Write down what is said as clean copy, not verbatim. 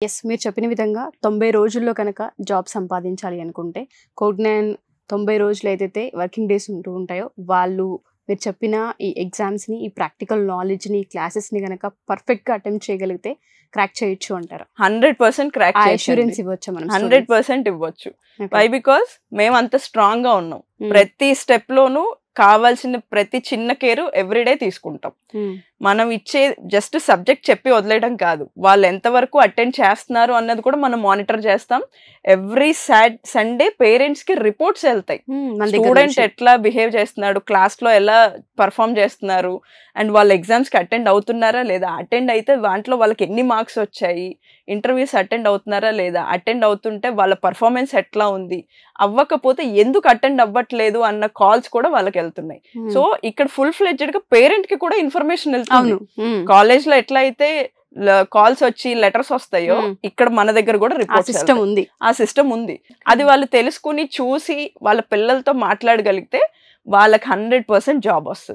Yes. మీరు చెప్పిన విధంగా 90 రోజుల్లో కనుక జాబ్ సంపాదించాలి అనుకుంటే కోగ్నైన్ 90 రోజులు ఏదైతే వర్కింగ్ డేస్ ఉంటూ ఉంటాయో వాళ్ళు మీరు చెప్పిన ఈ ఎగ్జామ్స్ని ఈ ప్రాక్టికల్ నాలెడ్జ్ని క్లాసెస్ని కనుక పర్ఫెక్ట్గా అటెంప్ట్ చేయగలిగితే క్రాక్ చేయొచ్చు అంటారు. 100% క్రాక్ అష్యూరెన్స్ ఇవ్వచ్చు మనం. 100% ఇవ్వచ్చు. వై బికాస్ మేము అంత స్ట్రాంగ్ గా ఉన్నాం. ప్రతి స్టెప్ లోనూ కావాల్సిన ప్రతి చిన్న కేరు ఎవ్రీడే తీసుకుంటాం. మనం ఇచ్చే జస్ట్ సబ్జెక్ట్ చెప్పి వదిలేయడం కాదు, వాళ్ళు ఎంతవరకు అటెండ్ చేస్తున్నారు అన్నది కూడా మనం మానిటర్ చేస్తాం. ఎవ్రీ సండే పేరెంట్స్ కి రిపోర్ట్స్ వెళ్తాయి. స్టూడెంట్ ఎట్లా బిహేవ్ చేస్తున్నాడు, క్లాస్ లో ఎలా పర్ఫామ్ చేస్తున్నారు, అండ్ వాళ్ళ ఎగ్జామ్స్ కి అటెండ్ అవుతున్నారా లేదా, అటెండ్ అయితే దాంట్లో వాళ్ళకి ఎన్ని మార్క్స్ వచ్చాయి, ఇంటర్వ్యూస్ అటెండ్ అవుతున్నారా లేదా, అటెండ్ అవుతుంటే వాళ్ళ పర్ఫార్మెన్స్ ఎట్లా ఉంది, అవ్వకపోతే ఎందుకు అటెండ్ అవ్వట్లేదు అన్న కాల్స్ కూడా వాళ్ళకి వెళ్తున్నాయి. సో ఇక్కడ ఫుల్ ఫ్లెడ్జెడ్ గా పేరెంట్ కి కూడా ఇన్ఫర్మేషన్ వెళ్తుంది. కాలేజ్ లో ఎట్లా అయితే కాల్స్ వచ్చి లెటర్స్ వస్తాయో ఇక్కడ మన దగ్గర కూడా రిపోర్ట్ సిస్టమ్ ఉంది. ఆ సిస్టమ్ ఉంది. అది వాళ్ళు తెలుసుకుని చూసి వాళ్ళ పిల్లలతో మాట్లాడగలిగితే వాళ్ళకి 100% జాబ్ వస్తుంది.